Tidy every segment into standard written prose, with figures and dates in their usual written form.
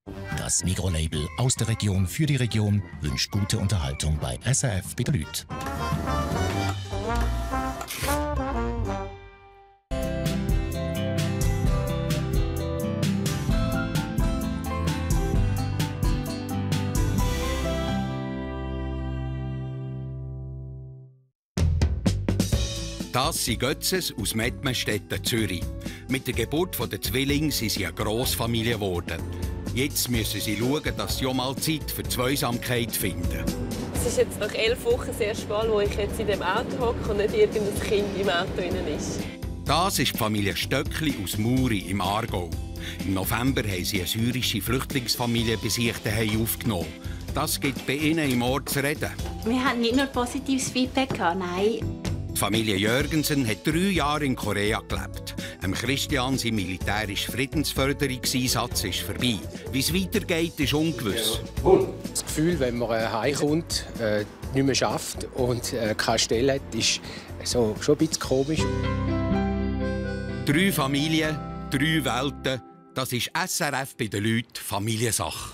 Das Migros-Label aus der Region für die Region wünscht gute Unterhaltung bei SRF bei den Leuten. Das sind Götzes aus Mettmenstetten, Zürich. Mit der Geburt der Zwillinge sind sie eine Grossfamilie geworden. Jetzt müssen sie schauen, dass sie auch mal Zeit für die Zweisamkeit finden. Es ist jetzt nach 11 Wochen das erste Mal, wo ich jetzt in dem Auto hocke und nicht irgendein Kind im Auto drin ist. Das ist die Familie Stöckli aus Muri im Aargau. Im November haben sie eine syrische Flüchtlingsfamilie bei sich daheim aufgenommen. Das gibt bei ihnen im Ort zu reden. Wir hatten nicht nur positives Feedback, nein. Die Familie Jörgensen hat 3 Jahre in Korea gelebt. Christian sein militärischer Friedensförderungseinsatz ist vorbei. Wie es weitergeht, ist ungewiss. Das Gefühl, wenn man heimkommt, nicht mehr schafft und keine Stelle hat, ist so schon ein bisschen komisch. 3 Familien, 3 Welten. Das ist SRF bei den Leuten Familiensache.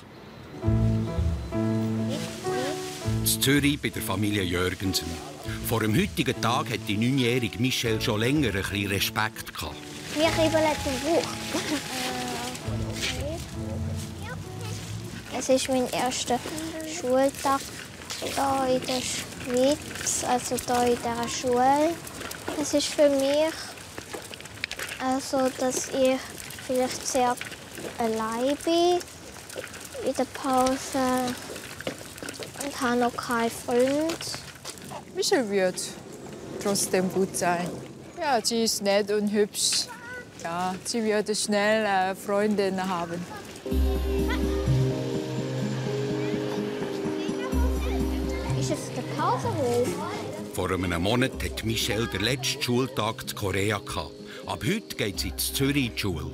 In Zürich bei der Familie Jörgensen. Vor dem heutigen Tag hat die 9-jährige Michelle schon länger ein bisschen Respekt gehabt. Wir kribbeln im Buch. Es ist mein erster Schultag hier in der Schweiz, also hier in dieser Schule. Es ist für mich, also, dass ich vielleicht sehr allein bin in der Pause und habe noch keinen Freund. Michelle wird trotzdem gut sein. Ja, sie ist nett und hübsch. Ja, sie wird schnell Freundinnen haben. Ist es der Pausenhof? Vor einem Monat hat Michelle den letzten Schultag in Korea gehabt. Ab heute geht sie in Zürich in die Schule.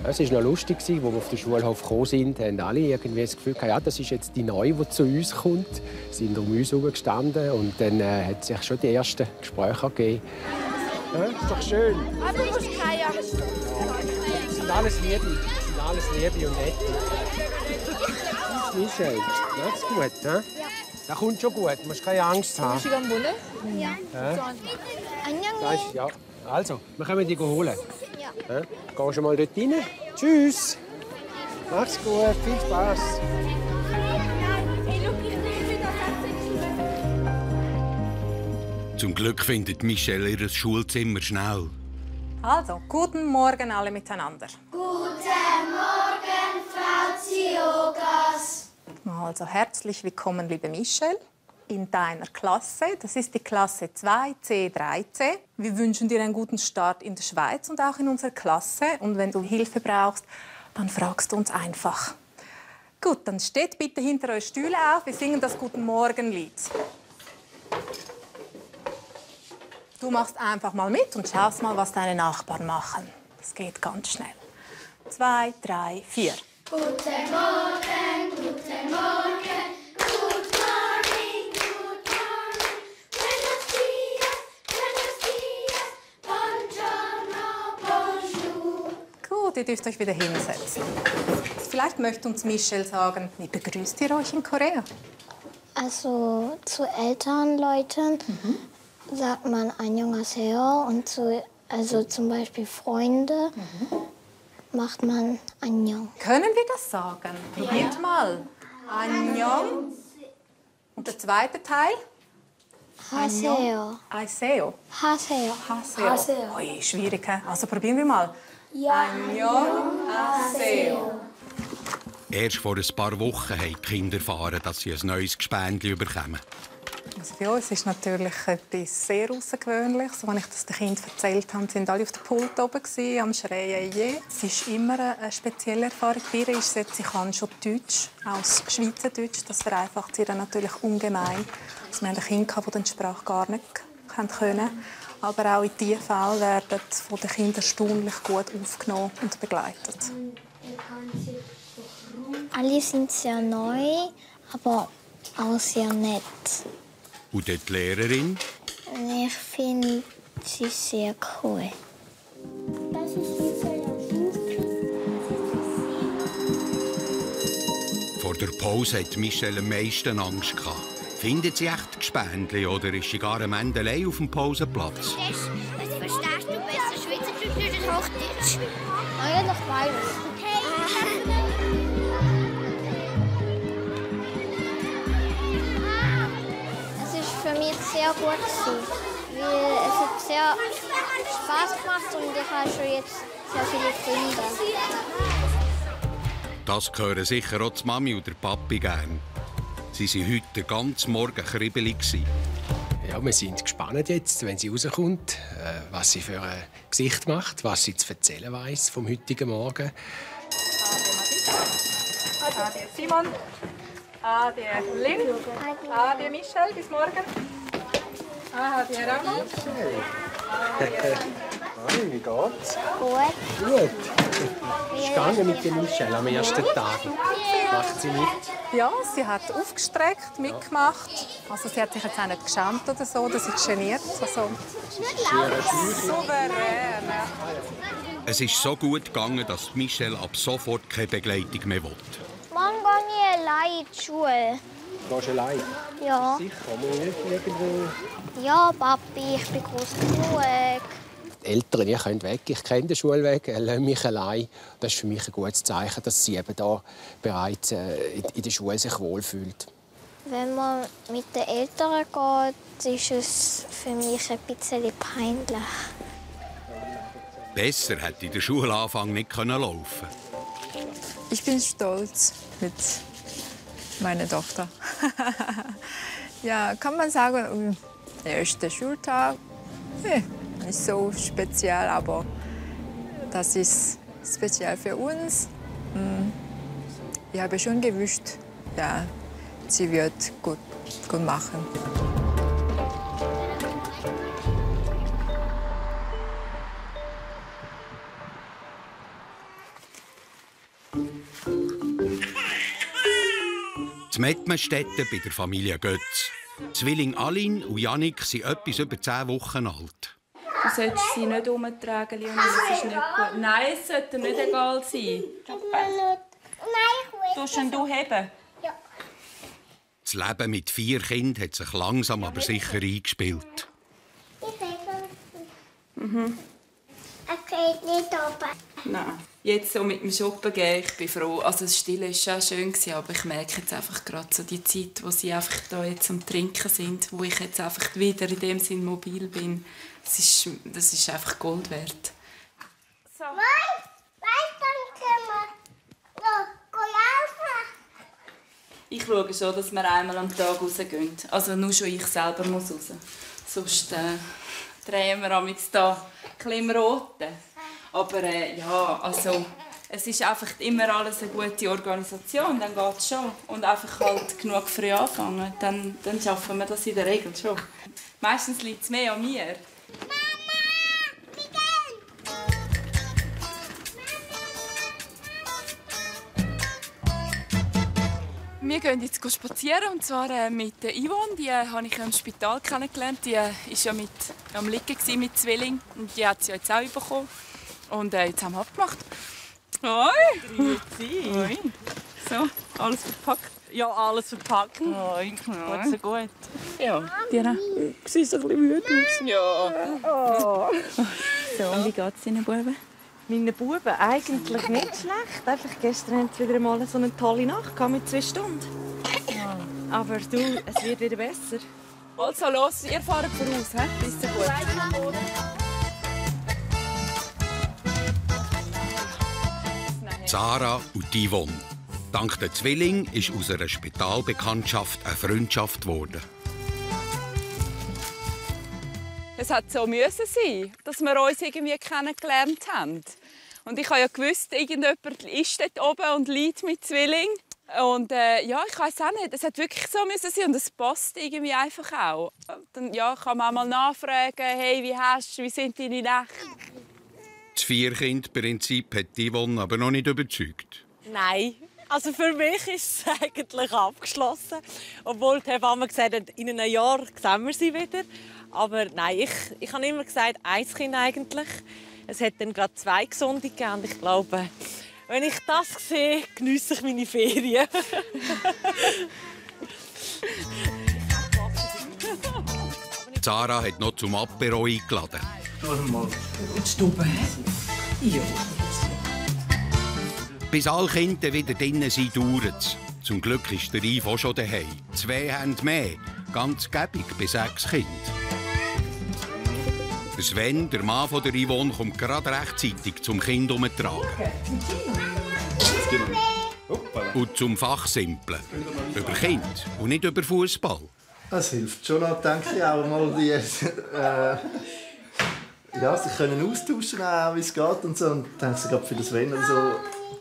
Es war noch lustig, als wir auf den Schulhof gekommen sind, haben alle irgendwie das Gefühl, ja, das ist jetzt die Neue, die zu uns kommt. Sie sind um uns herumgestanden und dann hat es sich schon die ersten Gespräche gegeben. Ja, ist doch schön. Aber du musst keine Angst haben. Das sind alles Liebe und Nette. Michelle, das ist gut, he? Ja. Das kommt schon gut, du musst keine Angst haben. Bist du am Bunde? Ja. Ja. Also, wir können dich holen. Ja. Gehst du mal dort rein? Tschüss. Mach's gut, viel Spaß. Zum Glück findet Michelle ihr Schulzimmer schnell. Also, guten Morgen alle miteinander. Guten Morgen, Frau Ziogas. Also, herzlich willkommen, liebe Michelle, in deiner Klasse. Das ist die Klasse 2C3C. Wir wünschen dir einen guten Start in der Schweiz und auch in unserer Klasse. Und wenn du Hilfe brauchst, dann fragst du uns einfach. Gut, dann steht bitte hinter euch Stühle auf. Wir singen das Guten Morgen-Lied. Du machst einfach mal mit und schaust mal, was deine Nachbarn machen. Das geht ganz schnell. 2, 3, 4. Guten Morgen, guten Morgen. Good morning, good morning. Buenos dias, buongiorno, bonjour. Gut, ihr dürft euch wieder hinsetzen. Vielleicht möchte uns Michelle sagen, wie begrüßt ihr euch in Korea? Also zu älteren Leuten sagt man Annyeonghaseyo und also zum Beispiel Freunde macht man Annyeong. Können wir das sagen? Probiert mal. Annyeong. Und der zweite Teil? Haseyo. Aiseo. Haseyo. Haseo. Ui, schwierig. Also probieren wir mal. Ja. Annyeong Haseo. Erst vor ein paar Wochen haben die Kinder erfahren, dass sie ein neues Gespendli bekommen. Also für uns ist natürlich etwas sehr Außergewöhnliches. Als ich das den Kindern erzählt habe, waren alle auf dem Pult oben am Schreien. Es ist immer eine spezielle Erfahrung. Bei ihr ist sie kann schon Deutsch, auch Schweizerdeutsch. Das vereinfacht sie dann natürlich ungemein. Also wir haben ein Kind, das die Sprache gar nicht können. Aber auch in diesen Fällen werden von den Kindern erstaunlich gut aufgenommen und begleitet. Alle sind sehr neu, aber auch sehr nett. Und dort die Lehrerin? Ich finde sie sehr cool. Das ist unser Schulkreis. Vor der Pause hat Michelle am meisten Angst gehabt. Findet sie echt Gespendli oder ist sie gar am Ende allein auf dem Pausenplatz? Verstehst du besser Schweizerdeutsch oder Hochdeutsch? Eigentlich beides. Es war für mich sehr gut, weil es hat sehr Spass gemacht und ich habe schon jetzt sehr viele Freunde. Das hören sicher auch die Mami und der Papi gern. Sie waren heute den ganzen Morgen kribbelig. Ja, wir sind gespannt jetzt, wenn sie rauskommt, was sie für ein Gesicht macht, was sie zu erzählen weiss vom heutigen Morgen. Ade Simon, Ade Lynn, Ade Michelle, bis morgen. Ade Ramon. Hi, wie geht's? Gut. Gut. Wie ist gegangen mit der Michelle am ersten Tag? Macht sie mit? Ja, sie hat aufgestreckt, mitgemacht. Also sie hat sich jetzt auch nicht geschämt oder so, dass sie geniert. Also, souverän. Es ist so gut gegangen, dass Michelle ab sofort keine Begleitung mehr will. Morgen gehe ich allein in die Schule. Gehst du allein? Ja. Sicher, muss nicht irgendwo... Ja, Papi, ich bin groß genug. Die Eltern, ich können weg, ich kenne den Schulweg, lasse mich allein. Das ist für mich ein gutes Zeichen, dass sie eben da bereits in der Schule sich wohlfühlt. Wenn man mit den Eltern geht, ist es für mich ein bisschen peinlich. Besser hätte der Schulanfang nicht laufen können. Ich bin stolz mit meiner Tochter. Ja, kann man sagen, der erste Schultag, nicht so speziell, aber das ist speziell für uns. Ich habe schon gewusst, ja, sie wird gut machen. Die Mettmenstädte bei der Familie Götz. Zwilling Aline und Jannik sind etwas über 10 Wochen alt. Du solltest sie nicht umtragen, Leonie, das ist nicht gut. Nein, es sollte nicht egal sein. Nein, ich will. Sollst du heben? Ja. Das Leben mit 4 Kindern hat sich langsam aber sicher eingespielt. Ich hebe. Es geht nicht oben. Nein. Jetzt so mit dem Shoppen gehen, ich bin froh. Also das Stillen war schon schön, aber ich merke jetzt einfach gerade so die Zeit, wo sie einfach da jetzt am Trinken sind, wo ich jetzt einfach wieder in dem Sinn mobil bin. Das ist einfach Gold wert. So. Dann können wir laufen. Ich schaue schon, dass wir einmal am Tag rausgehen. Also nur schon ich selber muss raus. Sonst drehen wir amigs da ein bisschen im Roten. Aber ja, also es ist einfach immer alles eine gute Organisation, dann geht es schon. Und einfach halt genug früh anfangen, dann schaffen wir das in der Regel schon. Meistens liegt es mehr an mir. Wir gehen jetzt spazieren, und zwar mit Yvonne. Die habe ich im Spital kennengelernt. Die war ja am Liegen mit Zwilling. Und die hat sie jetzt auch bekommen. Und jetzt haben wir abgemacht. Hoi! Grüezi! Hoi! So, alles verpackt? Ja, alles verpackt. Hoi, geht's so gut? Ja. Dir siehst ein bisschen müde aus. Ja. Oh. So, und wie geht es Ihnen Buben? Meinen Buben eigentlich nicht schlecht. Einfach gestern hatten sie wieder mal so eine tolle Nacht mit 2 Stunden. Ja. Aber du, es wird wieder besser. Also los, ihr fahrt voraus, he? Ist so gut. Sarah und Yvonne. Dank der Zwilling ist aus einer Spitalbekanntschaft eine Freundschaft geworden. Es hat so müssen sein, dass wir uns irgendwie kennengelernt haben. Und ich habe ja gewusst, irgendjemand ist dort oben und liegt mit Zwilling. Und ja, ich weiß auch nicht, es hat wirklich so müssen sein und es passt irgendwie einfach auch. Dann ja, kann man auch mal nachfragen, hey, wie sind deine Nächte? Das 4-Kind-Prinzip hat Yvonne aber noch nicht überzeugt. Nein, also für mich ist es eigentlich abgeschlossen. Obwohl die Hebamme gesagt hat, in einem Jahr sehen wir sie wieder. Aber nein, ich habe immer gesagt, 1 Kind eigentlich. Es hat dann gerade 2 Gesunde gegeben. Ich glaube, Wenn ich das sehe, geniesse ich meine Ferien. Sarah hat noch zum Apero eingeladen. Die Stube? Ja. Bis alle Kinder wieder drinnen sind, dauert es. Zum Glück ist der Yves auch schon daheim. 2 haben mehr. Ganz gäbig bei 6 Kindern. Der Sven, der Mann von der Yvonne, kommt gerade rechtzeitig zum Kind umtragen. Und zum Fachsimpeln. Über Kinder und nicht über Fußball. Das hilft schon noch, denke ich, auch mal die ja, sich können austauschen, wie es geht und so. Und ich denke, gerade für das Sven oder so,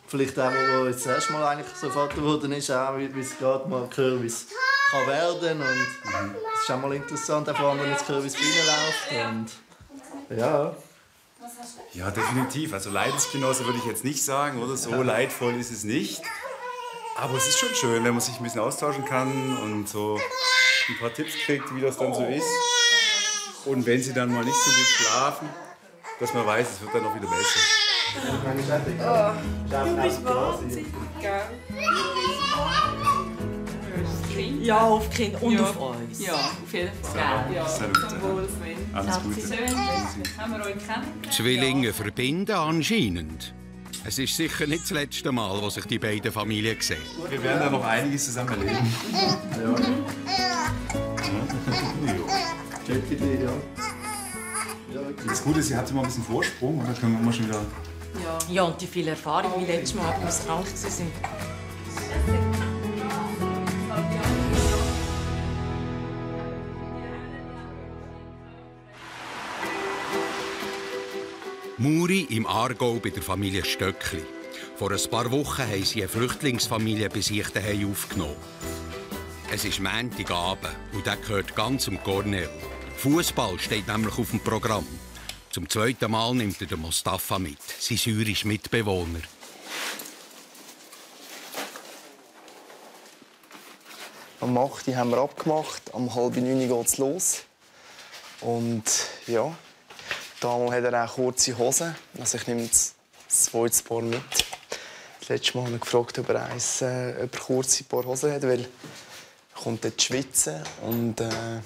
vielleicht auch, der jetzt das erste Mal eigentlich so Vater geworden ist, auch wie es geht, mal hören, wie es kann werden. Und es ist auch mal interessant, auch vor allem jetzt hören, wie es bei ihnen läuft. Und ja. Ja, definitiv. Also Leidensgenosse würde ich jetzt nicht sagen, oder? So leidvoll ist es nicht. Aber es ist schon schön, wenn man sich ein bisschen austauschen kann und so ein paar Tipps kriegt, wie das dann so ist. Und wenn sie dann mal nicht so gut schlafen, dass man weiß, es wird dann auch wieder besser. Oh, du bist wahnsinnig, gell? Ja, auf die Kinder und auf uns. Ja, auf jeden Fall. Ja. Zum Wohl, Sven. Alles Gute. Schön, haben wir euch kennengelernt. Zwillinge verbinden anscheinend. Es ist sicher nicht das letzte Mal, wo sich die beiden Familien sehen. Wir werden da noch einiges zusammen erleben. Das Gute ist, ihr habt immer ein bisschen Vorsprung, und dann können wir immer schon wieder... Ja, und die viel Erfahrung, wie letztes Mal, als wir krank waren. Muri im Aargau bei der Familie Stöckli. Vor ein paar Wochen haben sie eine Flüchtlingsfamilie bei sich daheim aufgenommen. Es ist Montagabend und der gehört ganz dem Cornel. Fußball steht nämlich auf dem Programm. Zum 2. Mal nimmt er den Mostafa mit, sein syrischer Mitbewohner. Am 8. haben wir abgemacht, am 8:30 geht es los. Und ja, damals hat er auch kurze Hosen. Also ich nehme das 2. Paar mit. Das letzte Mal habe ich gefragt, ob er kurze Paar Hosen hat, weil er kommt dort schwitzen. Und dann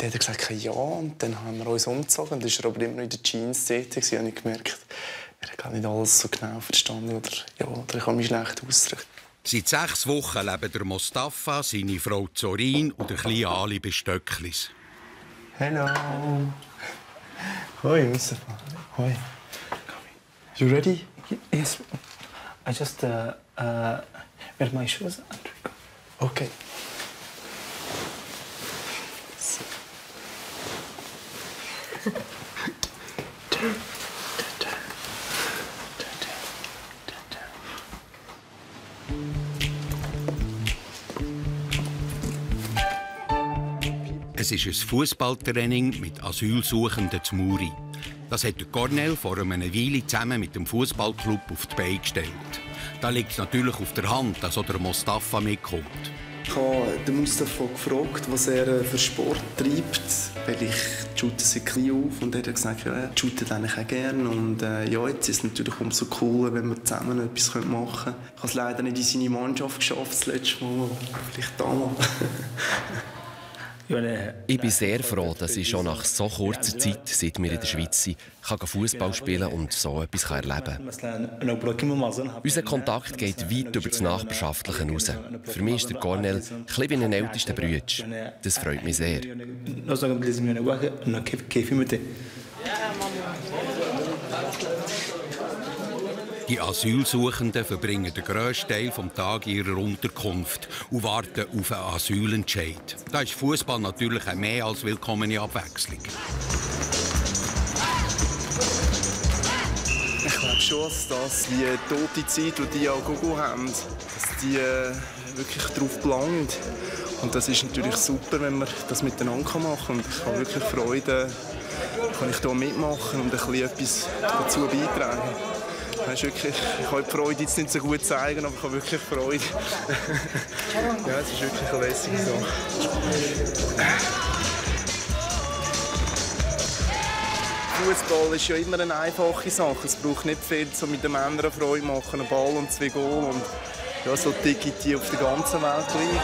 hat er gesagt, ja. Und dann haben wir uns umgezogen. Und dann war er aber immer noch in den Jeans tätig. Und ich gemerkt, er hat gar nicht alles so genau verstanden. Oder ich kann mich schlecht ausdrücken. Seit 6 Wochen leben der Mostafa, seine Frau Zorin und der kleine Ali bei Stöcklis. Hello. Hoi, Mustafa. Hoi. You ready? Yes. I just wear my shoes and we go. Okay. Es ist ein Fußballtraining mit Asylsuchenden zu Muri. Das hat der Cornel vor einer Weile zusammen mit dem Fußballclub auf die Beine gestellt. Da liegt es natürlich auf der Hand, dass auch der Mostafa mitkommt. Ich habe den Mustafa gefragt, was er für Sport treibt, weil ich shoote seit klein auf und er hat gesagt, ja, er shootet eigentlich auch gerne. Und ja, jetzt ist es natürlich umso cooler, wenn wir zusammen etwas machen können. Ich habe es leider nicht in seine Mannschaft geschafft, das letzte Mal, vielleicht damals. Ich bin sehr froh, dass ich schon nach so kurzer Zeit, seit wir in der Schweiz sind, Fußball spielen und so etwas erleben kann. Unser Kontakt geht weit über das Nachbarschaftliche hinaus. Für mich ist der Cornel ein bisschen wie ein ältester Bruder. Das freut mich sehr. Die Asylsuchenden verbringen den grössten Teil des Tages in ihrer Unterkunft und warten auf einen Asylentscheid. Da ist Fußball natürlich eine mehr als willkommene Abwechslung. Ich glaube schon, dass das die tote Zeit, die die auch Gogo haben, dass die wirklich darauf belangen. Und das ist natürlich super, wenn man das miteinander machen kann. Und ich habe wirklich Freude, kann ich hier mitmachen und ein bisschen etwas dazu beitragen. Wirklich, ich kann die Freude jetzt nicht so gut zeigen, aber ich habe wirklich Freude. Ja, es ist wirklich eine lässige Sache. Fußball ist ja immer eine einfache Sache. Es braucht nicht viel, um mit den Männern Freude machen. Ein Ball und 2 Goal. Und ja, so ticken die auf der ganzen Welt gleich.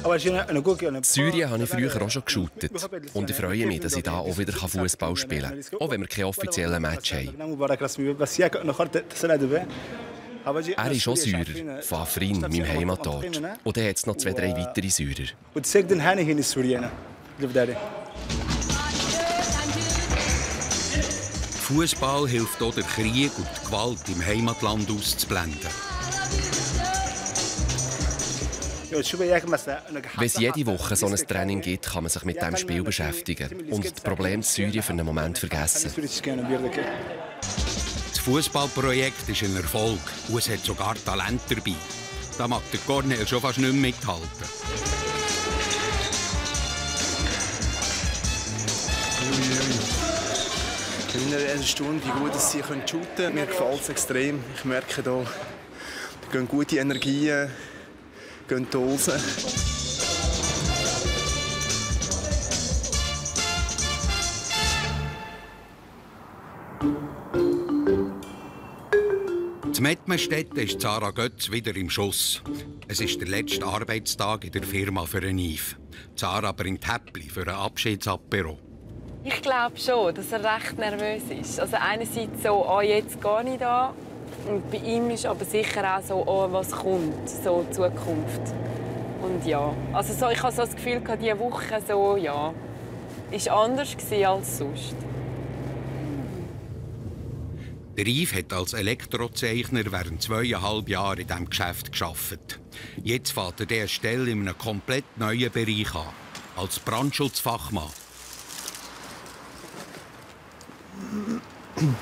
In Syrien habe ich früher auch schon geshootet. Und ich freue mich, dass ich hier auch wieder Fußball spielen kann. Auch wenn wir keine offiziellen Match haben. Er ist auch Syrer, von Afrin, meinem Heimatort. Und dann hat es noch 2, 3 weitere Syrer. Fußball hilft auch, den Krieg und die Gewalt im Heimatland auszublenden. Wenn es jede Woche so ein Training gibt, kann man sich mit diesem Spiel beschäftigen und das Problem in Syrien für einen Moment vergessen. Das Fußballprojekt ist ein Erfolg und es hat sogar Talent dabei. Da mag der Cornel schon fast nicht mehr mithalten. In einer Stunde, wie gut sie shooten können. Mir gefällt es extrem. Ich merke, da gehen gute Energien, gehen Dosen. In Mettmerstetten ist Sarah Götz wieder im Schuss. Es ist der letzte Arbeitstag in der Firma für einen Yves. Sarah bringt Häppli für ein Abschiedsapero. Ich glaube schon, dass er recht nervös ist. Also einerseits so, oh, jetzt gehe ich da. Und bei ihm ist aber sicher auch so, oh, was kommt, so Zukunft. Und ja, also so, ich habe so das Gefühl, diese Woche so, ja, ist anders als sonst. Der Yves hat als Elektrozeichner während 2,5 Jahren in diesem Geschäft gearbeitet. Jetzt fährt er diese Stelle in einem komplett neuen Bereich an, als Brandschutzfachmann.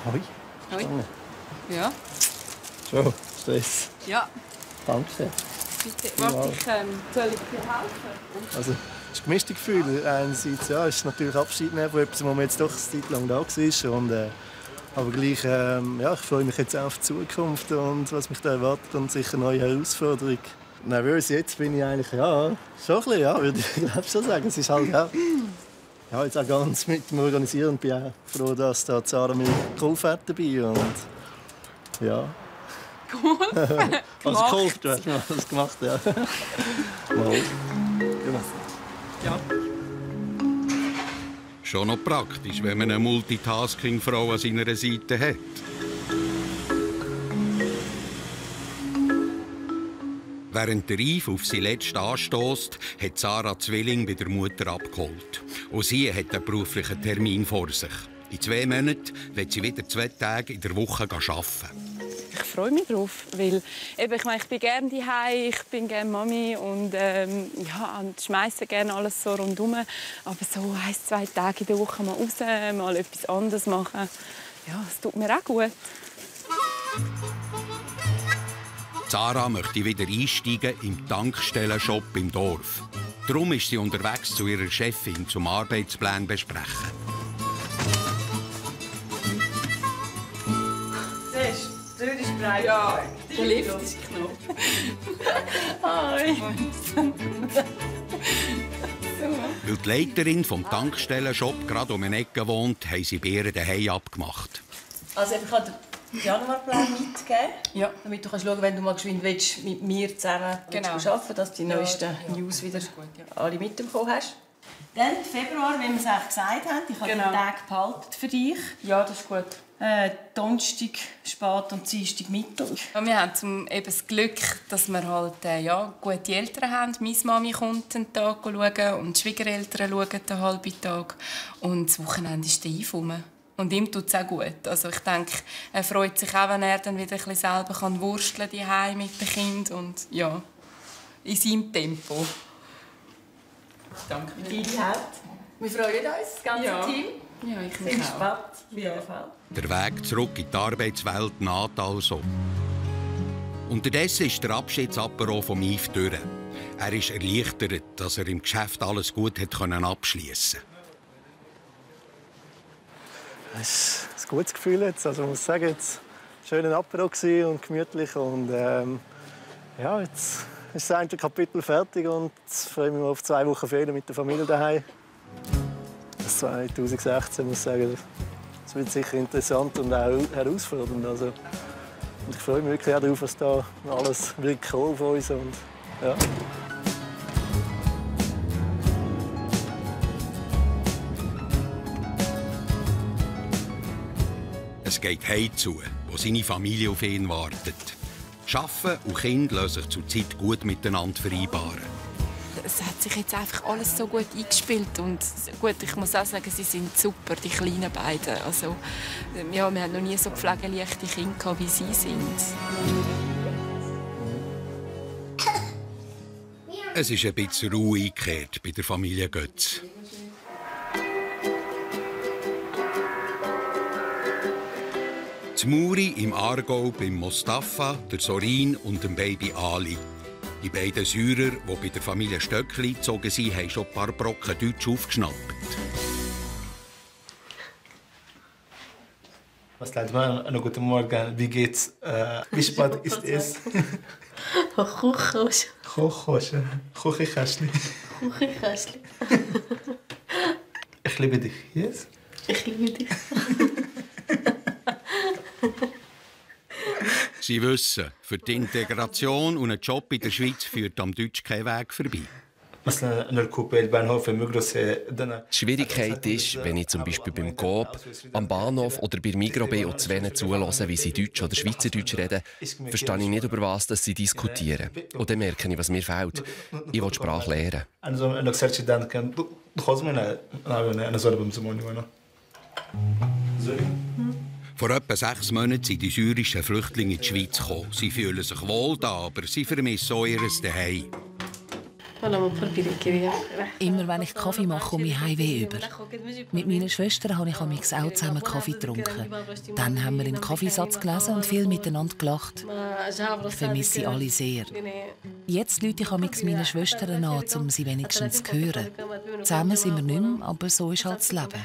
Hoi. Hoi. Ja. So, Stress. Ja. Danke sehr. Bitte, warte, soll ich dir helfen? Also, es ist ein gemischtes Gefühl. Einerseits ja, ist es natürlich Abschied nehmen von etwas, wo man jetzt doch eine Zeit lang da war. Und, aber gleich, ja, ich freue mich jetzt auch auf die Zukunft und was mich da erwartet und sicher neue Herausforderungen. Nervös jetzt bin ich eigentlich, ja, schon ein bisschen, ja, würde ich schon sagen. Es ist halt, ja, jetzt auch ganz mit dem Organisieren bin ich auch froh, dass da Sarah mir geholfen hat dabei und ja. Cool. Also geholfen, du hast alles gemacht, ja. Mal. Ja. Schon noch praktisch, wenn man eine Multitasking-Frau an seiner Seite hat. Während der Yves auf sie letzt anstößt, hat Sarah Zwilling bei der Mutter abgeholt. Und sie hat einen beruflichen Termin vor sich. In 2 Monaten wird sie wieder 2 Tage in der Woche arbeiten. Ich freue mich darauf, weil ich meine, ich bin gerne zu Hause, ich bin gerne Mami und ja, und schmeiße gerne alles so rundherum. Aber so 1, 2 Tage in der Woche mal raus, mal etwas anderes machen, ja, das tut mir auch gut. Sarah möchte wieder einsteigen im Tankstellenshop im Dorf. Darum ist sie unterwegs zu ihrer Chefin zum Arbeitsplan besprechen. Siehst du, die Tür ist breit. Ja, der Lift ist knapp. Hi. Weil die Leiterin vom Tankstellenshop gerade um eine Ecke wohnt, haben sie bei ihr daheim abgemacht. Also ich kann den Januarplan mitgeben, ja, damit du schauen kannst, wenn du mal geschwind willst, mit mir zusammen arbeiten willst, dass du die neuesten News wieder alle mitbekommen hast. Dann Februar, wie wir es eigentlich gesagt haben, ich habe den Tag behalten für dich. Ja, das ist gut. Donnerstag, Spät und Dienstag, Mittag. Ja, wir haben eben das Glück, dass wir halt, ja, gute Eltern haben. Meine Mami kommt einen Tag schauen und die Schwiegereltern schauen einen halben Tag. Und das Wochenende ist der Yves rum. Und ihm tut es auch gut. Also ich denke, er freut sich auch, wenn er dann wieder ein bisschen selber wursteln kann mit den Kindern. Und ja, in seinem Tempo. Danke. Wie viel Haupt? Wir freuen uns, das ganze Team. Ja, ich bin gespannt, wie er fällt. Der Weg zurück in die Arbeitswelt naht also. Unterdessen ist der Abschiedsapero vom Yves durch. Er ist erleichtert, dass er im Geschäft alles gut abschließen konnte. Es ist ein gutes Gefühl jetzt. Also, ich muss sagen, es war ein schöner Apero und gemütlich. Und, Ja, jetzt ist das eine Kapitel fertig und jetzt freue ich mich auf 2 Wochen Ferien mit der Familie daheim. Das 2016 muss ich sagen, das wird sicher interessant und auch herausfordernd. Also, und ich freue mich wirklich darauf, was da alles wird kommen von uns. Und, ja. Es geht heim zu, wo seine Familie auf ihn wartet. Arbeiten und Kinder lassen sich zurzeit gut miteinander vereinbaren. Es hat sich jetzt einfach alles so gut eingespielt und gut, ich muss auch sagen, sie sind super, die kleinen beiden. Also, ja, wir haben noch nie so pflegeleichte Kinder gehabt, wie sie sind. Es ist ein bisschen Ruhe eingekehrt bei der Familie Götz. Die Muri im Aargau beim Mostafa, der Sorin und dem Baby Ali. Die beiden Syrer, die bei der Familie Stöckli gezogen sind, haben schon ein paar Brocken Deutsch aufgeschnappt. Was leid man? Guten Morgen. Wie geht's? Wie spät ist es? Kuchos. Kuchos. Kuchikästli. Kuchikästli. Ich liebe dich. Yes? Ich liebe dich. Sie wissen, für die Integration und einen Job in der Schweiz führt am Deutsch kein Weg vorbei. Die Schwierigkeit ist, wenn ich zum Beispiel beim Coop, am Bahnhof oder bei Migros bin und zu zuhöre, wie sie Deutsch oder Schweizerdeutsch reden, verstehe ich nicht, über was sie diskutieren. Und dann merke ich, was mir fehlt. Ich will die Sprache lernen. Vor etwa 6 Monaten sind die syrischen Flüchtlinge in die Schweiz gekommen. Sie fühlen sich wohl da, aber sie vermissen auch ihr Zuhause. Immer wenn ich Kaffee mache, komme ich Heimweh über. Mit meiner Schwester habe ich auch zusammen Kaffee getrunken. Dann haben wir im Kaffeesatz gelesen und viel miteinander gelacht. Ich vermisse sie alle sehr. Jetzt rufe ich meinen Schwestern an, um sie wenigstens zu hören. Zusammen sind wir nicht mehr, aber so ist halt das Leben.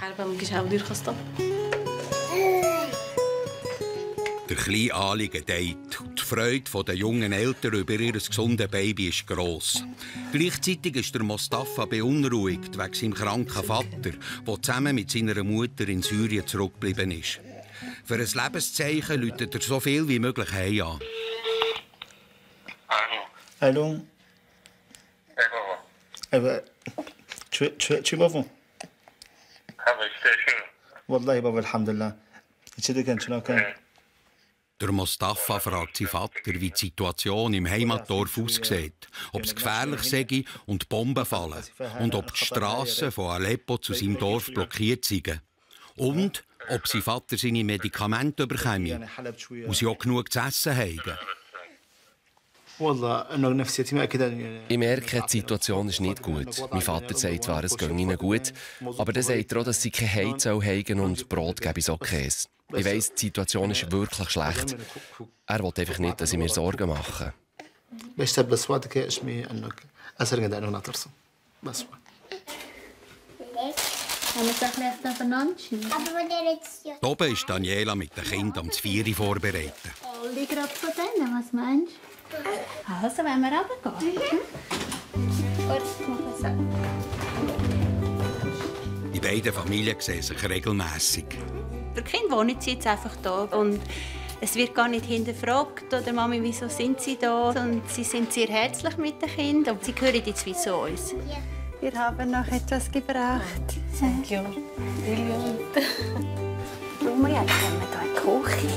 Der kleine Ali gedeiht und die Freude der jungen Eltern über ihr gesundes Baby ist gross. Gleichzeitig ist der Mostafa beunruhigt wegen seinem kranken Vater, der zusammen mit seiner Mutter in Syrien zurückgeblieben ist. Für ein Lebenszeichen läutet er so viel wie möglich heim an. Hallo. Hallo. شو بابا؟ والله بابا الحمد لله. شنو كان؟ Der Mostafa fragt seinen Vater, wie die Situation im Heimatdorf aussieht, ob es gefährlich sei und Bomben fallen und ob die Strassen von Aleppo zu seinem Dorf blockiert seien. Und ob sein Vater seine Medikamente bekäme und sie auch genug zu essen haben. Ich merke, die Situation ist nicht gut. Mein Vater sagt zwar, es gehe ihnen gut, aber dann sagt er auch, dass sie kein Heiz haben und Brot gebe es auch Käse. Ich weiss, die Situation ist wirklich schlecht. Er will einfach nicht, dass ich mir Sorgen mache. Hier oben ist Daniela mit den Kindern am Zvieri vorbereiten. Alle gerade von denen, was meinst du? Also, wenn wir runtergehen. Gut, machen Die beiden Familien sehen sich regelmässig. Für die Kinder wohnen sie jetzt einfach da und es wird gar nicht hinterfragt, oder Mami, wieso sind sie da? Und sie sind sehr herzlich mit den Kindern und sie gehören jetzt wie zu uns. Wir haben noch etwas gebracht. Thank you. Brilliant. Schauen wir jetzt hier in die Küche.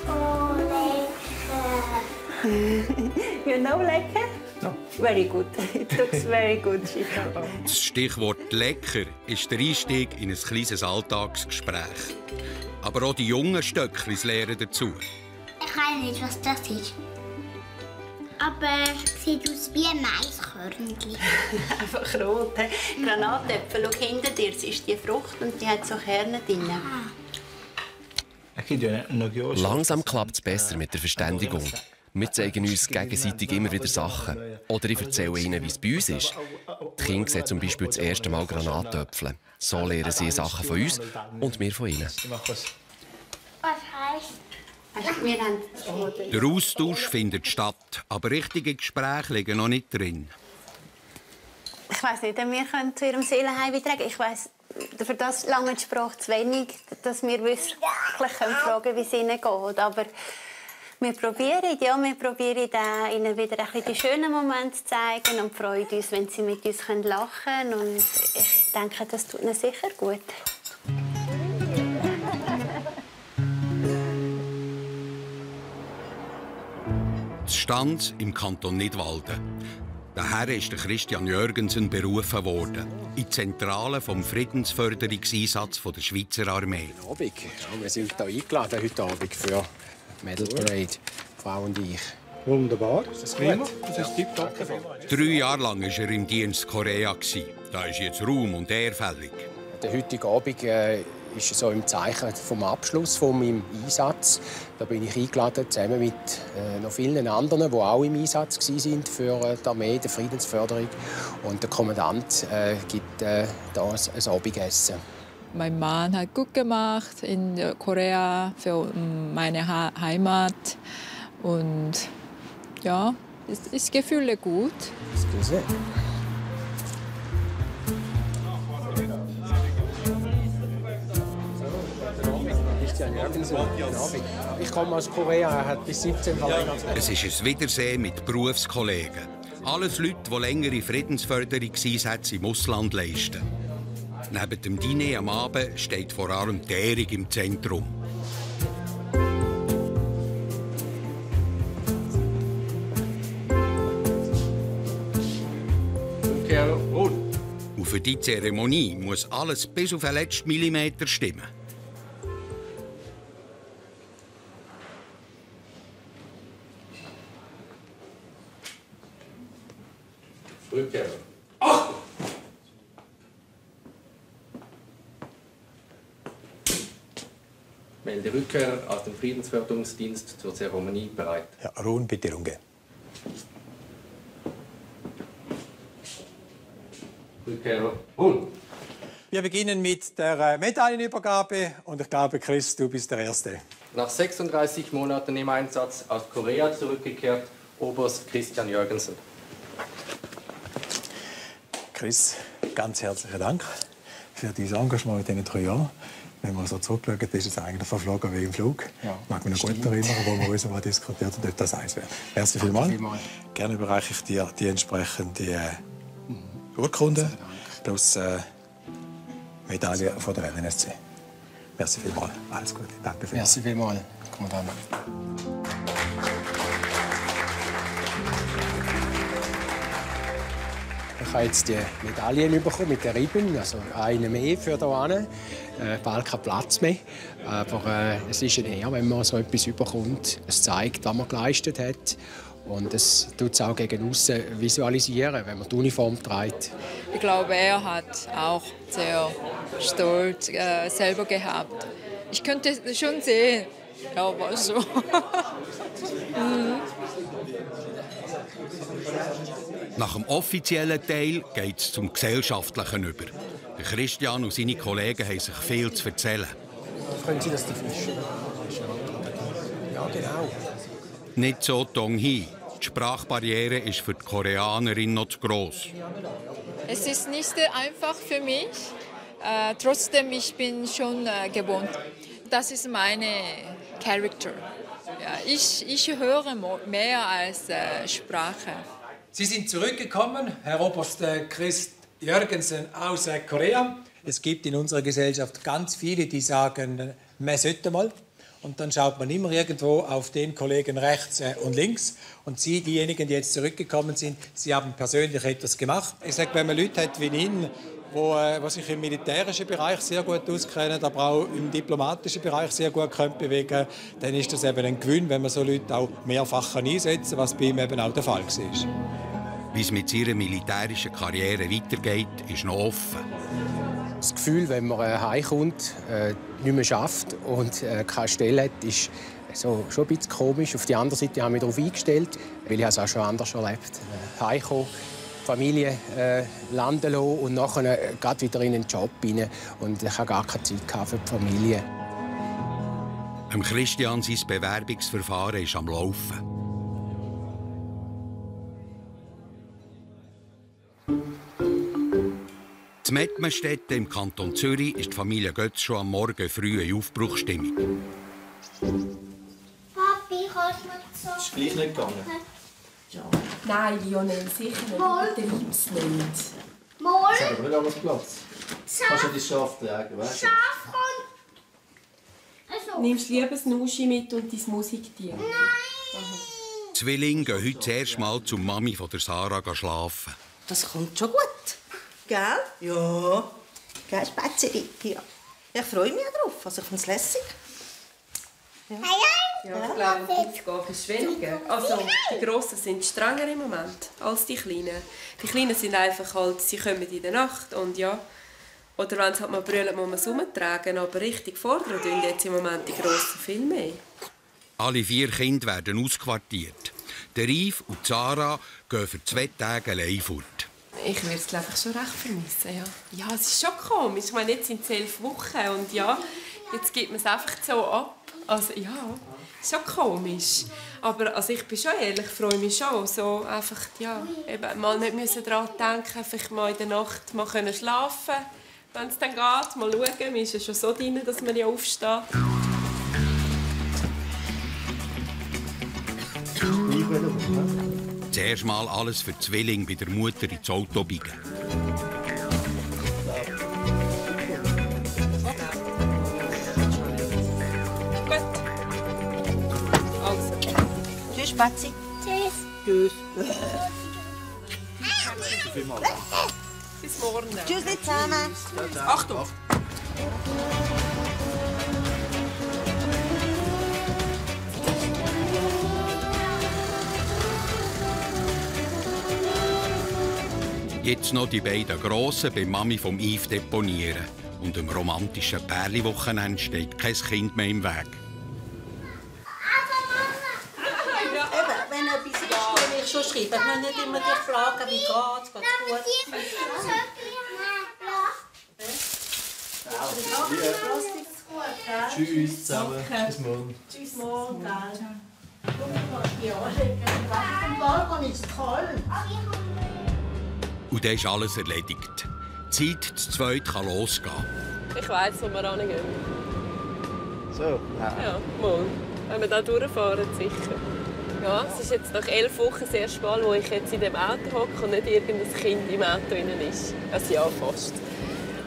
Oh, lecker. You know lecker? No. Very good. It looks very good. Das Stichwort «lecker» ist der Einstieg in ein kleines Alltagsgespräch. Aber auch die jungen Stöcklis lernen dazu. Ich weiß nicht, was das ist. Aber es sieht aus wie ein Maiskörnchen. Einfach rot. Granatäpfel, schau hinter dir, das ist die Frucht und die hat so Kerne drin. Langsam klappt es besser mit der Verständigung. Wir zeigen uns gegenseitig immer wieder Sachen. Oder ich erzähle ihnen, wie es bei uns ist. Die Kinder sehen zum Beispiel das erste Mal Granatäpfel. So lernen sie Sachen von uns und wir von ihnen. Was heisst Der Austausch findet statt, aber richtige Gespräche liegen noch nicht drin. Ich weiss nicht, wir können zu ihrem Seelenheim beitragen. Ich weiss, für das lange die Sprache zu wenig, dass wir wirklich fragen können, wie es ihnen geht. Aber wir probieren, ihnen wieder ein bisschen die schönen Momente zu zeigen und freuen uns, wenn sie mit uns lachen können. Und ich denke, das tut ihnen sicher gut. Stanz im Kanton Nidwalden. Daher ist Christian Jörgensen berufen worden in die Zentrale vom Friedensförderungseinsatz der Schweizer Armee. Ja, wir sind hier eingeladen heute Abend für Medal Parade, Frau und ich. Wunderbar, das ist gut. Das ist tipptopp. 3 Jahre lang war er im Dienst Korea. Da ist jetzt Ruhm und Ehre fällig. Der heutige Abend ist so im Zeichen vom Abschluss von meinem Einsatz. Da bin ich eingeladen, zusammen mit noch vielen anderen, die auch im Einsatz waren für die Armee, die Friedensförderung. Und der Kommandant gibt hier ein Abendessen. Mein Mann hat gut gemacht in Korea für meine Heimat. Und ja, es ist Gefühle gut. Ich komme aus Korea, er hat bis 17 verlängert. Es ist ein Wiedersehen mit Berufskollegen. Alles Leute, die längere Friedensförderungseinsätze im Ausland leisten. Neben dem Diner am Abend steht vor allem die Ehrung im Zentrum. Und für die Zeremonie muss alles bis auf den letzten Millimeter stimmen. Rückkehrer. Melde Rückkehrer aus dem Friedensförderungsdienst zur Zeremonie bereit. Ja, Ruhen, bitte rumgehen. Rückkehrer, ruhen. Wir beginnen mit der Medaillenübergabe und ich glaube, Chris, du bist der Erste. Nach 36 Monaten im Einsatz aus Korea zurückgekehrt, Oberst Christian Jörgensen. Chris, ganz herzlichen Dank für dein Engagement in diesen 3 Jahren. Wenn man so zurückschaut, ist es eigentlich verflogen wie im Flug. Ja, ich mag mich noch gut erinnern, wo wir uns mal diskutiert haben, ob das eins wäre. Merci vielmals. Gerne überreiche ich dir die entsprechende Urkunde plus Medaille von der NSC. Merci vielmals. Alles Gute. Danke vielmals. Merci vielmals, Kommandant. Ich habe jetzt die Medaillen bekommen mit der Ribbon, also eine mehr für hier. Bald kein Platz mehr. Aber es ist eine Ehre, wenn man so etwas bekommt. Es zeigt, was man geleistet hat. Und es tut es auch gegen aussen visualisieren, wenn man die Uniform trägt. Ich glaube, er hat auch sehr stolz selber gehabt. Ich könnte es schon sehen. Ja, war so. Nach dem offiziellen Teil geht es zum Gesellschaftlichen über. Der Christian und seine Kollegen haben sich viel zu erzählen. Können Sie das die Fische? Ja, genau. Nicht so Dong-Hee. Die Sprachbarriere ist für die Koreanerin noch zu gross. Es ist nicht einfach für mich. Trotzdem, ich bin schon gewohnt. Das ist meine Charakter. Ja, ich höre mehr als Sprache. Sie sind zurückgekommen, Herr Oberst Chris Jörgensen aus Korea. Es gibt in unserer Gesellschaft ganz viele, die sagen, man sollte mal. Und dann schaut man immer irgendwo auf den Kollegen rechts und links. Und Sie, diejenigen, die jetzt zurückgekommen sind, Sie haben persönlich etwas gemacht. Ich sage, wenn man Leute hat wie ihn, die sich im militärischen Bereich sehr gut auskennen, aber auch im diplomatischen Bereich sehr gut bewegen können, dann ist das eben ein Gewinn, wenn man so Leute auch mehrfach einsetzen kann, was bei ihm eben auch der Fall war. Wie es mit seiner militärischen Karriere weitergeht, ist noch offen. Das Gefühl, wenn man heimkommt, nicht mehr schafft und keine Stelle hat, ist so, schon ein bisschen komisch. Auf der anderen Seite habe ich mich darauf eingestellt, weil ich es auch schon anders erlebt habe. Heimkommen, Familie landen lassen und nachher gerade wieder in einen Job rein. Und ich hatte gar keine Zeit für die Familie. Christian sein Bewerbungsverfahren ist am Laufen. In Mettmerstetten im Kanton Zürich ist die Familie Götz schon am Morgen früh in Aufbruchsstimmung. Papi, kannst du mir so... Ist gleich nicht gegangen? Ja. Nein, Lionel, sicher nicht. Übertreib's nicht. Mal. Es hat aber nicht alles Platz. Kannst du das Schaf tragen, weißt du? Schaf kommt... Also. Nimmst lieber das Nuschi mit und dein Musiktier? Nein. Die Zwillinge gehen heute das erste Mal zum Mami von der Sarah schlafen. Das kommt schon gut. Gell? Ja. Gell, Spätzli? Ja. Ich freue mich drauf. Also ich finde es lässig. Ja. Ja, ich glaube, die Aufgabe ist weniger. Also, die Grossen sind strenger im Moment als die Kleinen. Die Kleinen sind einfach halt, sie kommen in der Nacht und ja. Oder wenn sie halt mal brüllen, muss man es umtragen. Aber richtig fordern tun jetzt im Moment die Grossen viel mehr. Alle 4 Kinder werden ausquartiert. Der Yves und Sarah gehen für 2 Tage allein fort. Ich würde es, glaube ich, schon recht vermissen, ja. Ja, es ist schon komisch. Ich meine, jetzt sind es 11 Wochen und ja, jetzt gibt man es einfach so ab. Also ja, ist schon komisch. Aber also, ich bin schon ehrlich, freue mich schon. So einfach, ja, eben mal nicht daran denken, einfach mal in der Nacht mal schlafen können, wenn es dann geht. Mal schauen, man ist ja schon so drin, dass man ja aufsteht. Zuerst mal alles für die Zwillinge bei der Mutter ins Auto biegen. Gut. Also. Tschüss, Spatzi. Tschüss. Tschüss. Bis morgen. Tschüss zusammen. Achtung. Jetzt noch die beiden Grossen bei Mami vom Yves deponieren. Und am romantischen Pärli-Wochenende steht kein Kind mehr im Weg. Eben, wenn etwas ist, kann ich schon schreiben. Ich muss nicht immer dich fragen, wie geht's, gut. Tschüss zusammen. Bis morgen. Tschüss morgen, gell. Komm, ich kann dich anlegen. Im Balkon ist es kalt. Und dann ist alles erledigt. Die Zeit zu zweit kann losgehen. Ich weiss, wo wir hingehen. So? Ja, mal. Wenn wir hier durchfahren, sicher. Ja, es ist jetzt nach 11 Wochen das erste Mal, wo ich jetzt in dem Auto hocke und nicht irgendein Kind im Auto drin ist. Also ja, fast.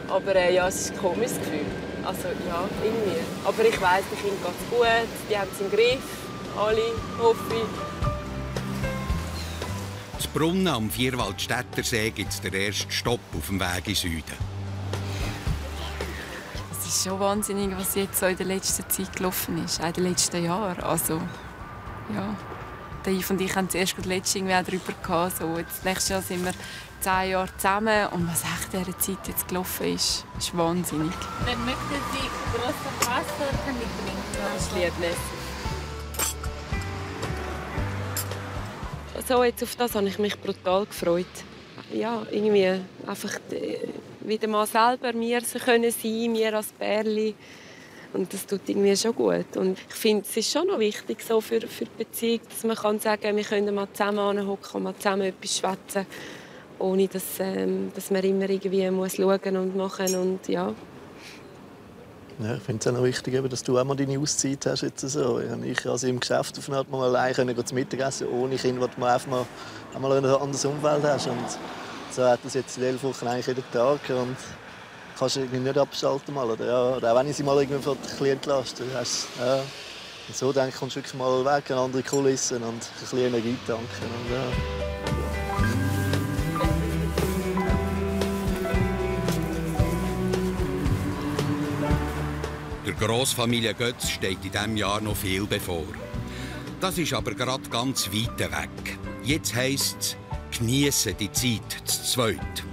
Aber ja, es ist ein komisches Gefühl. Also ja, irgendwie. Aber ich weiss, den Kindern geht es gut, die haben es im Griff. Alle, hoffe ich. In Brunnen am Vierwaldstättersee gibt es den ersten Stopp auf dem Weg in Süden. Es ist schon wahnsinnig, was jetzt so in der letzten Zeit gelaufen ist, auch in den letzten Jahren. Also, ja. Der Yves und ich haben zuerst letztes Jahr darüber gehabt. So, jetzt, nächstes Jahr sind wir 10 Jahre zusammen. Und was echt in dieser Zeit jetzt gelaufen ist wahnsinnig. Dann möchten Sie große Wasser mitbringen? Das liegt nicht. So, jetzt auf das habe ich mich brutal gefreut. Ja, irgendwie einfach wieder mal selber mir können sein, mir als Pärli. Und das tut irgendwie schon gut. Und ich finde, es ist schon noch wichtig so für die Beziehung, dass man kann sagen, wir können mal zusammen hocken und mal zusammen etwas schwätzen, ohne dass man immer irgendwie muss schauen und machen und ja. Ja, ich finde es auch noch wichtig, dass du auch mal deine Auszeit hast. Jetzt so. Ich also im Geschäft auf eine Art mal allein zu Mittagessen ohne Kind, wo du einfach mal ein anderes Umfeld hast. Und so hat das jetzt in 11 Wochen eigentlich jeden Tag. Und kannst du irgendwie nicht abschalten mal. Oder, ja, oder auch wenn ich sie mal irgendwie ein bisschen entlastet hast. Ja. Und so denke ich, kommst du wirklich mal weg, eine andere Kulissen und ein bisschen Energie tanken. Und, ja. Der Grossfamilie Götz steht in diesem Jahr noch viel bevor. Das ist aber gerade ganz weit weg. Jetzt heisst es, geniessen die Zeit zu zweit.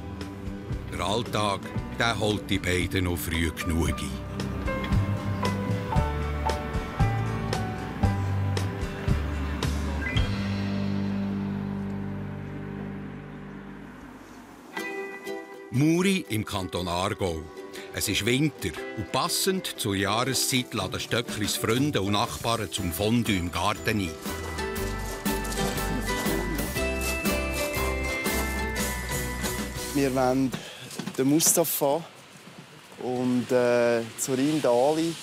Der Alltag, der holt die beiden noch früh genug ein. Muri im Kanton Aargau. Es ist Winter und passend zur Jahreszeit laden Stöcklis Freunde und Nachbarn zum Fondue im Garten ein. Wir wollen den Mustafa und Zorin Dali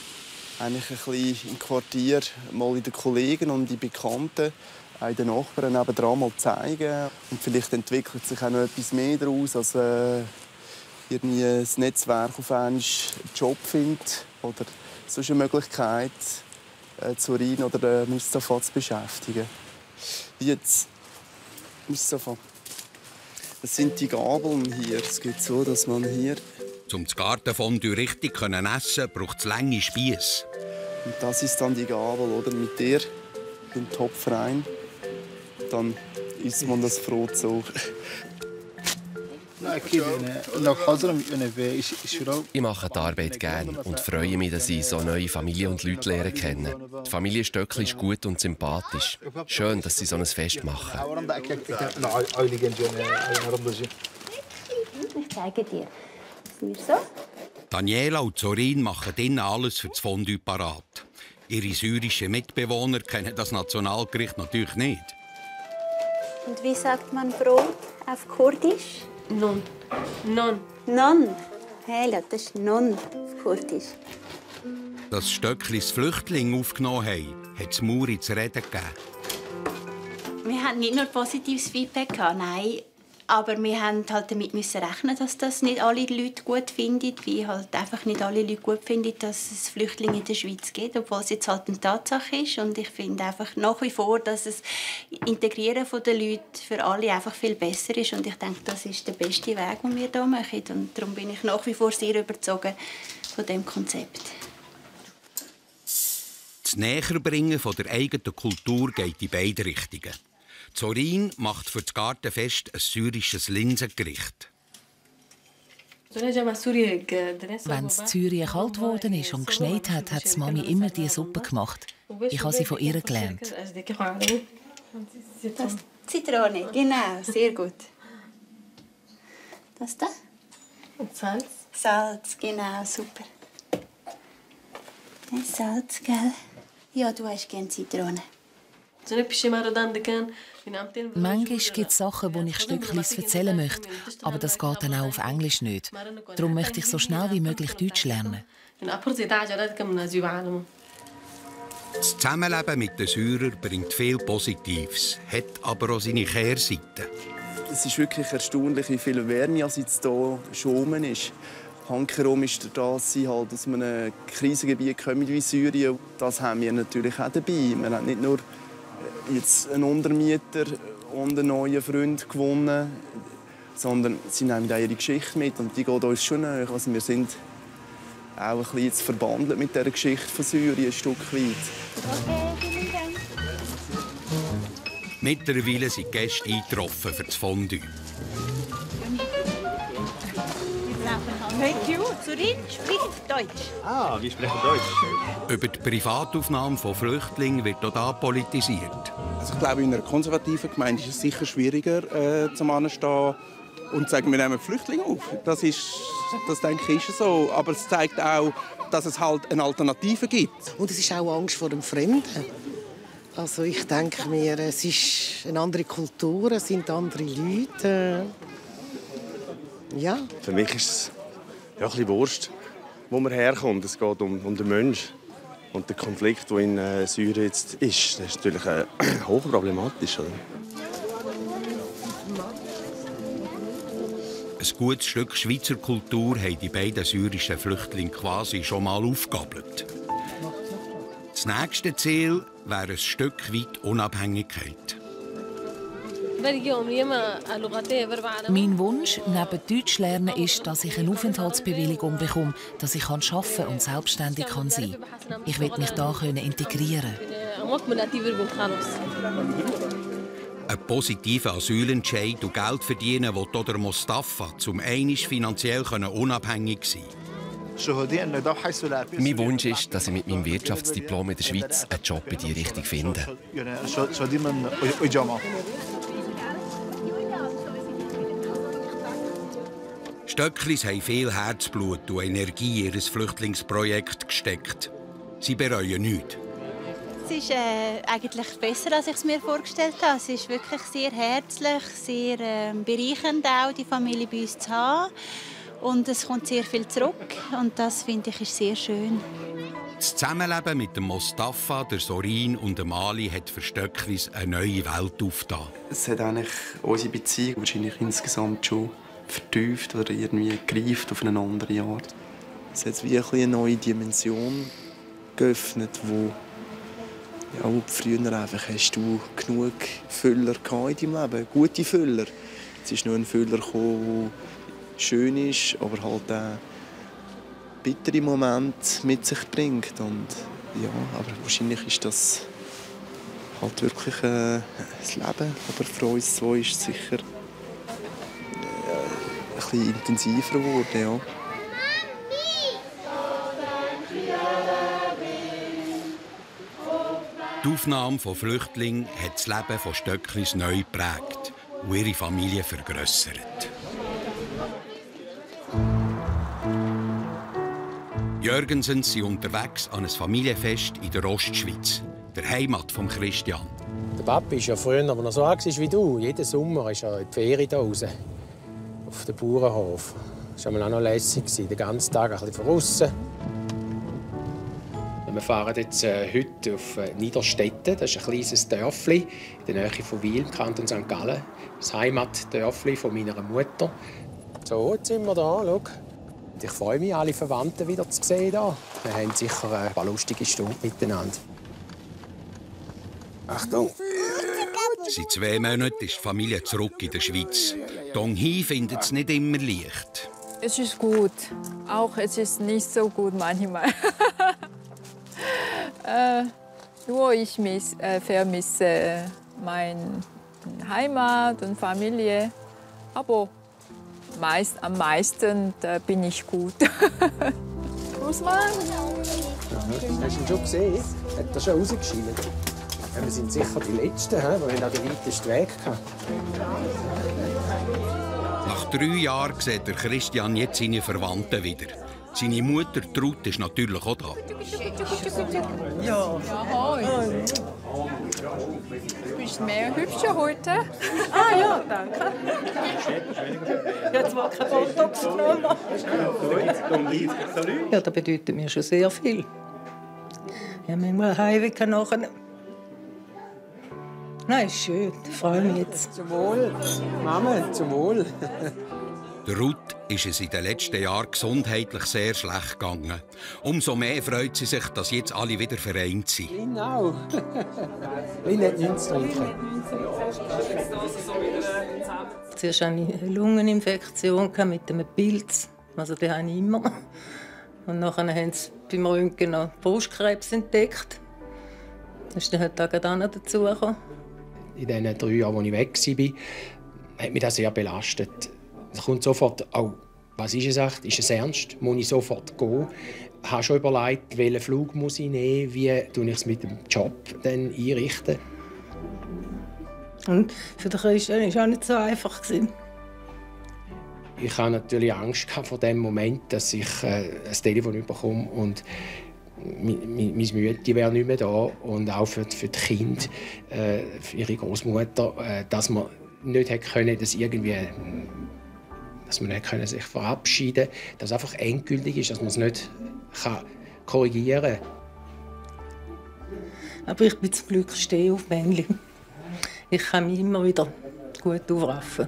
eigentlich ein bisschen im Quartier mal in den Kollegen und die Bekannten, auch in den Nachbarn nebenan mal zeigen. Und vielleicht entwickelt sich auch noch etwas mehr daraus, als irgendwie ein Netzwerk auf einen Job findet oder sonst eine Möglichkeit, Zorin oder Mustafa zu beschäftigen. Jetzt, Mustafa. Das sind die Gabeln hier. Es geht so, dass man hier... Um das Gartenfondue richtig essen zu können, braucht es lange Spiesse. Und das ist dann die Gabel, oder? Mit der in den Topf rein. Dann isst man das Brot so. Ich mache die Arbeit gerne und freue mich, dass ich so neue Familie und Leute lernen kenne. Die Familie Stöckli ist gut und sympathisch. Schön, dass sie so ein Fest machen. Ich zeige dir. So. Daniela und Zorin machen innen alles für das Fondue parat. Ihre syrischen Mitbewohner kennen das Nationalgericht natürlich nicht. Und wie sagt man Brot auf Kurdisch? Non. Non. Non. Hela, das ist Non auf Kurdisch. Dass Stöcklis Flüchtlinge aufgenommen haben, hat es Muri zu reden gegeben. Wir hatten nicht nur positives Feedback, nein. Aber wir mussten halt damit rechnen, dass das nicht alle Leute gut finden, wie halt einfach nicht alle Leute gut finden, dass es Flüchtlinge in der Schweiz gibt, obwohl es jetzt halt eine Tatsache ist. Und ich finde einfach nach wie vor, dass das Integrieren der Leute für alle einfach viel besser ist. Und ich denke, das ist der beste Weg, den wir hier machen. Und darum bin ich nach wie vor sehr überzeugt von diesem Konzept. Das Näherbringen der eigenen Kultur geht in beide Richtungen. Zorin macht für das Gartenfest ein syrisches Linsengericht. Wenn es in Syrien kalt geworden ist und geschneit hat, hat die Mami immer diese Suppe gemacht. Ich habe sie von ihr gelernt. Das Zitrone, genau, sehr gut. Das da? Und Salz. Salz, genau, super. Salz, gell? Ja, du hast gerne Zitrone. Manchmal gibt es Sachen, die ich Stückchen erzählen möchte, aber das geht dann auch auf Englisch nicht. Darum möchte ich so schnell wie möglich Deutsch lernen. Das Zusammenleben mit den Syrern bringt viel Positives, hat aber auch seine Kehrseite. Es ist wirklich erstaunlich, wie viel Wärme jetzt hier schon ist. Hankerum ist das, halt, dass wir in ein Krisengebiet kommen wie Syrien. Das haben wir natürlich auch dabei. Wir haben nicht nur jetzt einen Untermieter und einen neuen Freund gewonnen, sondern sie nehmen auch ihre Geschichte mit und die geht uns schon näher. Also wir sind auch ein bisschen jetzt verbandelt mit dieser Geschichte von Syrien, ein Stück weit. Mittlerweile sind die Gäste eingetroffen für das Fondue. Thank you. Zorin spricht Deutsch. Ah, wir sprechen Deutsch. Über die Privataufnahme von Flüchtlingen wird auch hier politisiert. Also ich glaube, in einer konservativen Gemeinde ist es sicher schwieriger, zum Anstehen und zu sagen, wir nehmen Flüchtlinge auf. Das denke ich, ist so. Aber es zeigt auch, dass es halt eine Alternative gibt. Und es ist auch Angst vor dem Fremden. Also ich denke mir, es ist eine andere Kultur, es sind andere Leute. Ja. Für mich ist es ja, ein bisschen Wurst, wo man herkommt. Es geht um den Menschen. Und der Konflikt, der in Syrien jetzt ist, das ist natürlich hochproblematisch. Ein gutes Stück Schweizer Kultur haben die beiden syrischen Flüchtlinge quasi schon mal aufgegabelt. Das nächste Ziel wäre ein Stück weit Unabhängigkeit. Mein Wunsch neben Deutsch lernen ist, dass ich eine Aufenthaltsbewilligung bekomme, dass ich arbeiten und selbstständig sein kann. Ich will mich hier integrieren. Ein positiver Asylentscheid und Geld verdienen will der Mustafa, um einmal finanziell unabhängig sein. Mein Wunsch ist, dass ich mit meinem Wirtschaftsdiplom in der Schweiz einen Job in diese Richtung finde. Stöcklis haben viel Herzblut und Energie in ihr Flüchtlingsprojekt gesteckt. Sie bereuen nichts. Es ist eigentlich besser, als ich es mir vorgestellt habe. Es ist wirklich sehr herzlich, sehr bereichernd, auch die Familie bei uns zu haben. Und es kommt sehr viel zurück und das finde ich ist sehr schön. Das Zusammenleben mit dem Mostafa, der Sorin und dem Ali hat für Stöcklis eine neue Welt aufgetan. Es hat eigentlich unsere Beziehung wahrscheinlich insgesamt schon vertieft oder irgendwie gereift auf eine andere Art. Es hat wie eine neue Dimension geöffnet, wo ja, früher einfach hast du genug Füller in deinem Leben, gute Füller. Es ist nur ein Füller gekommen, der schön ist, aber halt auch bittere Momente mit sich bringt. Und ja, aber wahrscheinlich ist das halt wirklich das Leben. Aber für uns zwei ist es sicher ein bisschen intensiver geworden. Ja. Die Aufnahme von Flüchtlingen hat das Leben von Stöcklis neu geprägt und ihre Familie vergrössert. Jürgensens sind unterwegs an ein Familienfest in der Ostschweiz, der Heimat von Christian. Der Papi war ja früher aber noch so alt wie du. Jeden Sommer ist er in die Ferien hier raus, auf dem Bauernhof. Das war auch noch lässig, den ganzen Tag ein bisschen draussen. Wir fahren jetzt heute auf Niederstetten. Das ist ein kleines Dörfli in der Nähe von Wil, im Kanton St. Gallen. Das Heimatdörfli von meiner Mutter. So, jetzt sind wir da. Schau. Ich freue mich, alle Verwandten wieder zu sehen. Hier. Wir haben sicher ein paar lustige Stunden miteinander. Achtung! Seit 2 Monaten ist die Familie zurück in der Schweiz. Dong Hee findet es nicht immer leicht. Es ist gut. Auch es ist nicht so gut manchmal. Nur ich vermisse meine Heimat und Familie. Aber am meisten bin ich gut. Großmann! Hast du ihn schon gesehen? Hat er schon rausgeschieden? Wir sind sicher die Letzten, die haben den weitesten Weg gehabt. Nach 3 Jahren sieht der Christian jetzt seine Verwandten wieder. Seine Mutter Trud ist natürlich auch da. Ja. Ahoi. Du bist mehr hübscher heute. Ah ja, danke. Jetzt mal kein Botox genommen. Ja, das bedeutet mir schon sehr viel. Ja, manchmal Heimweg nachher. Nein, ist schön. Ich freue mich jetzt. Zum Wohl. Mama, zum Wohl. Der Ruth ist es in den letzten Jahren gesundheitlich sehr schlecht gegangen. Umso mehr freut sie sich, dass jetzt alle wieder vereint sind. Genau. Wie nicht nichts trinken. Zuerst hatte ich eine Lungeninfektion mit einem Pilz. Also die habe ich immer. Und nachher haben sie beim Röntgen noch Brustkrebs entdeckt. Das ist dann heute auch noch dazugekommen. In den 3 Jahren, als ich weg war, hat mich das sehr belastet. Es kommt sofort auch, was ist es echt? Ist es ernst? Muss ich sofort gehen? Ich habe schon überlegt, welchen Flug muss ich nehmen, wie ich es mit dem Job dann einrichten. Und für den Christian war es auch nicht so einfach. Ich hatte natürlich Angst vor dem Moment, dass ich ein Telefon bekomme und meine Mütter wäre nicht mehr da. Und auch für die Kinder, für ihre Großmutter, dass man nicht hätte können, dass man nicht können sich verabschieden konnte, dass es einfach endgültig ist, dass man es nicht korrigieren kann. Aber ich bin zum Glück Stehaufmännchen. Ich kann mich immer wieder gut aufraffen.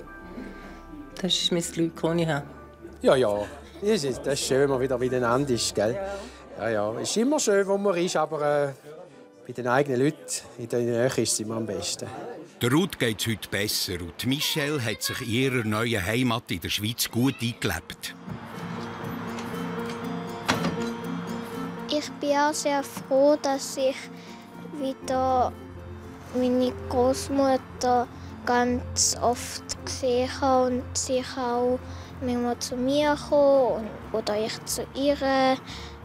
Das ist mein Glück, das ich habe. Ja. Das ist schön, wenn man wieder miteinander ist. Gell? Ja. Es ist immer schön, wo man ist, aber bei den eigenen Leuten in der Nähe ist es immer am besten. Der Ruth geht es heute besser und Michelle hat sich in ihrer neuen Heimat in der Schweiz gut eingelebt. Ich bin auch sehr froh, dass ich wieder meine Großmutter ganz oft gesehen habe und sie auch manchmal zu mir kommen oder ich zu ihr,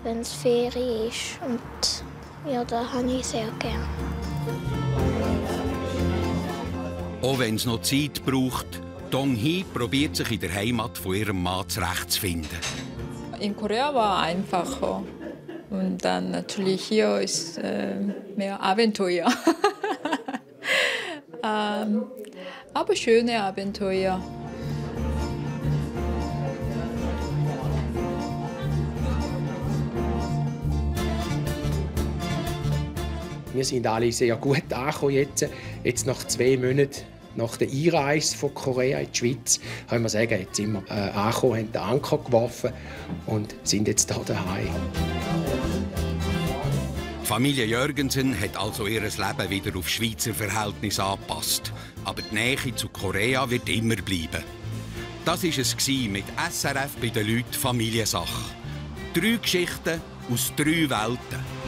wenn es Ferien ist. Und ja, das habe ich sehr gerne. Auch wenn es noch Zeit braucht, Dong-hee probiert sich in der Heimat von ihrem Mann zurechtzufinden. In Korea war einfacher. Und dann natürlich hier ist mehr Abenteuer. Aber schöne Abenteuer. Wir sind alle sehr gut angekommen jetzt nach 2 Monaten. Nach der Einreise von Korea in die Schweiz können wir sagen, jetzt sind wir angekommen, haben den Anker geworfen und sind jetzt hier daheim. Die Familie Jürgensen hat also ihr Leben wieder auf Schweizer Verhältnisse angepasst. Aber die Nähe zu Korea wird immer bleiben. Das war es mit SRF bei den Leuten Familiensache. 3 Geschichten aus 3 Welten.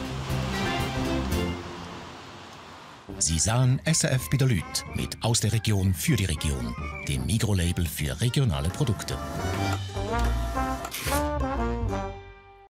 Sie sahen SRF bei den Leuten mit «Aus der Region für die Region», dem Migros-Label für regionale Produkte.